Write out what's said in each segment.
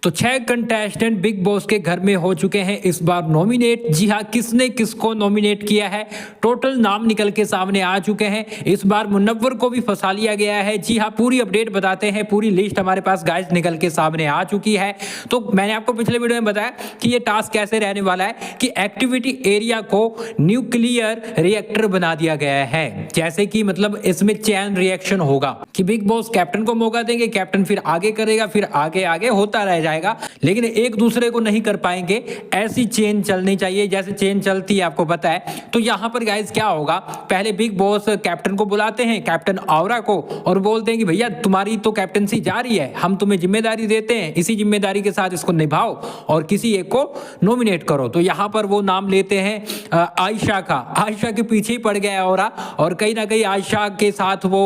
तो 6 contestant big boss के घर में हो चुके हैं इस बार नॉमिनेट। जी हाँ, किसने किसको नॉमिनेट किया है, टोटल नाम निकल के सामने आ चुके हैं। इस बार मुनव्वर को भी फंसा लिया गया है। जी हाँ, पूरी अपडेट बताते हैं, पूरी लिस्ट हमारे पास गाइस निकल के सामने आ चुकी है। तो मैंने आपको पिछले वीडियो में बताया कि ये टास्क कैसे रहने वाला है कि एक्टिविटी एरिया को न्यूक्लियर रिएक्टर बना दिया गया है। जैसे कि मतलब इसमें चैन रिएक्शन होगा कि बिग बॉस कैप्टन को मौका देंगे, कैप्टन फिर आगे करेगा, फिर आगे आगे होता रह जाएगा, लेकिन एक दूसरे को नहीं कर पाएंगे। ऐसी चेन चलनी चाहिए जैसे चेन चलती है, आपको पता है। तो यहां पर गाइस क्या होगा, पहले बिग बॉस कैप्टन को बुलाते हैं, कैप्टन औरा को, और बोलते हैं कि भैया तुम्हारी तो कैप्टनसी जा रही है, हम तुम्हें जिम्मेदारी देते हैं, इसी जिम्मेदारी के साथ इसको निभाओ और किसी एक को नॉमिनेट करो। तो यहां पर वो नाम लेते हैं आयशा का। आयशा के पीछे ही पड़ गया है औरा, और कहीं ना कहीं आयशा के साथ वो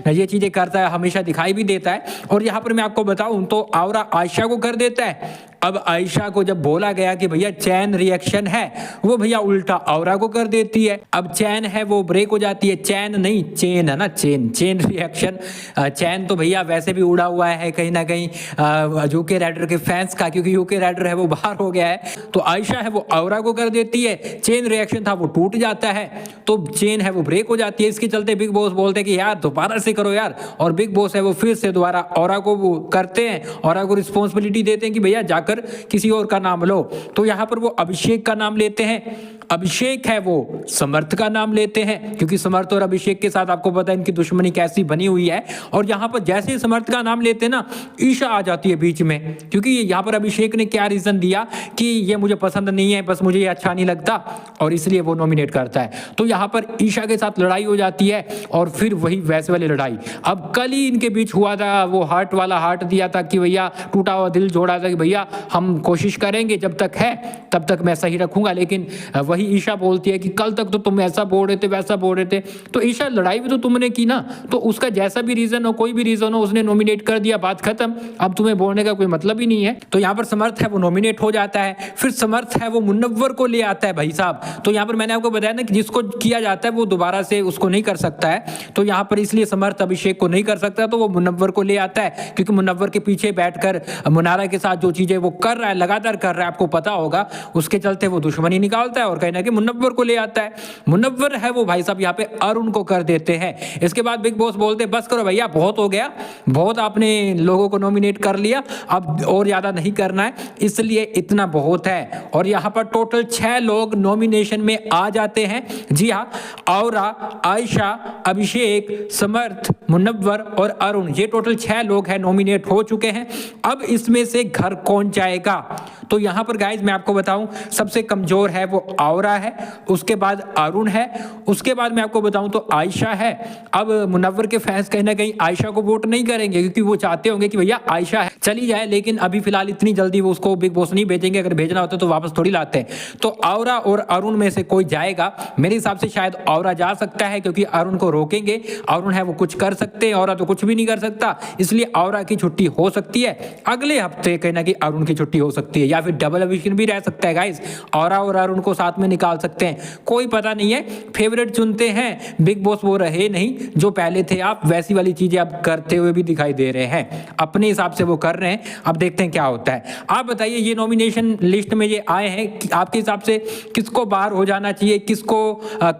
ये चीजें करता है, हमेशा दिखाई भी देता है। और यहां पर मैं आपको बताऊं तो औरा आयशा को कर देता है। अब आयशा को जब बोला गया कि भैया चैन रिएक्शन है, वो भैया उल्टा औरा को कर देती है। अब चैन है वो ब्रेक हो जाती है, चैन नहीं चेन है ना, चेन रिएक्शन। चैन तो भैया वैसे भी उड़ा हुआ है कहीं ना कहीं यूके राइडर के फैंस का, क्योंकि यूके राइडर है वो बाहर हो गया है। तो आयशा है वो औरा को कर देती है, चेन रिएक्शन था वो टूट जाता है, तो चेन है वो ब्रेक हो जाती है। इसके चलते बिग बॉस बोलते हैं कि यार दोबारा से करो यार, और बिग बॉस है वो फिर से दोबारा औरा को वो करते हैं, औरा को रिस्पॉन्सिबिलिटी देते हैं कि भैया जाकर किसी और का नाम लो। तो यहां पर वो अभिषेक का नाम लेते हैं। अभिषेक है वो समर्थ का नाम लेते हैं, क्योंकि समर्थ और अभिषेक के साथ आपको पता है इनकी दुश्मनी कैसी बनी हुई है। और यहां पर जैसे ही समर्थ का नाम लेते हैं ना, ईशा आ जाती है बीच में, क्योंकि यहां पर अभिषेक ने क्या रीजन दिया कि ये मुझे पसंद नहीं है, बस मुझे ये अच्छा नहीं लगता, और इसलिए वो नॉमिनेट करता है। तो यहां पर ईशा के साथ लड़ाई हो जाती है, और फिर वही वैसे वाली लड़ाई अब कल ही इनके बीच हुआ था। वो हार्ट वाला हार्ट दिया था कि भैया, टूटा हुआ दिल जोड़ा था कि भैया हम कोशिश करेंगे, जब तक है तब तक मैं सही रखूंगा। लेकिन वही ईशा बोलती है कि कल तक तो तुम ऐसा बोल रहे थे, वैसा बोल रहे थे। तो ईशा लड़ाई भी तो तुमने की ना, तो उसका जैसा भी रीजन हो, कोई भी रीजन हो, उसने नॉमिनेट कर दिया, बात खत्म। अब तुम्हें बोलने का कोई मतलब ही नहीं है। तो यहाँ पर समर्थ है वो नॉमिनेट हो जाता है। फिर समर्थ है वो मुनव्वर को ले आता है भाई साहब। तो यहाँ पर मैंने आपको बताया ना कि जिसको किया जाता है वो दोबारा से उसको नहीं कर सकता है। तो यहाँ पर इसलिए समर्थ अभिषेक को नहीं कर सकता, तो वो मुनव्वर को ले आता है, क्योंकि मुनव्वर के पीछे बैठकर मुनारा के साथ जो चीजें वो कर रहा है, लगातार कर रहा है, आपको पता होगा, उसके चलते वो दुश्मनी निकालता है और कहीं ना कहीं मुनव्वर को ले आता है। मुनव्वर है वो भाई साहब यहाँ पे अरुण को कर देते हैं। इसके बाद बिग बॉस बोलते हैं बस करो भैया, बहुत हो गया, बहुत आपने लोगों को नॉमिनेट कर लिया, अब और ज्यादा नहीं करना है, इसलिए इतना बहुत है। और यहाँ पर टोटल 6 लोग नॉमिनेशन में आ जाते हैं। जी हाँ, औरा, आयशा, अभिषेक, समर्थ, मुनव्वर और अरुण, ये टोटल 6 लोग हैं नॉमिनेट हो चुके हैं। अब इसमें से घर कौन जाएगा, तो यहां पर गाइज मैं आपको बताऊं सबसे कमजोर है वो औरा है, उसके बाद अरुण है, उसके बाद मैं आपको बताऊं तो आयशा है। अब मुनव्वर के फैंस कहीं ना कहीं आयशा को वोट नहीं करेंगे, क्योंकि वो चाहते होंगे कि भैया आयशा है चली जाए, लेकिन अभी फिलहाल इतनी जल्दी वो उसको बिग बॉस नहीं भेजेंगे, अगर भेजना होता तो वापस थोड़ी लाते हैं। तो औरा और अरुण में से कोई जाएगा, मेरे हिसाब से शायद औरा जा सकता है, क्योंकि अरुण को रोकेंगे। अरुण है वो कुछ कर सकते हैं, औरा तो कुछ भी नहीं कर सकता, इसलिए औरा की छुट्टी हो सकती है। अगले हफ्ते कहीं ना कहीं अरुण की छुट्टी हो सकती है, या फिर डबल एविक्शन भी रह सकता है गाइस, औरा और अरुण को साथ में निकाल सकते हैं, कोई पता नहीं है। फेवरेट चुनते हैं बिग बॉस, वो रहे नहीं जो पहले थे, आप वैसी वाली चीजें अब करते हुए भी दिखाई दे रहे हैं, अपने हिसाब से वो कर रहे हैं। अब देखते हैं क्या होता है। आप बताइए, ये नॉमिनेशन लिस्ट में ये आए हैं कि आपके हिसाब से किसको बाहर हो जाना चाहिए, किसको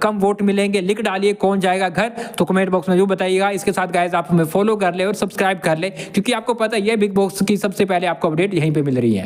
कम वोट मिलेंगे, लिख डालिए कौन जाएगा घर, तो कमेंट बॉक्स में जो बताइएगा। इसके साथ गाइस आप हमें फॉलो कर ले और सब्सक्राइब कर ले, क्योंकि आपको पता है ये बिग बॉस की सबसे पहले आपको अपडेट यहीं पे मिल रही है।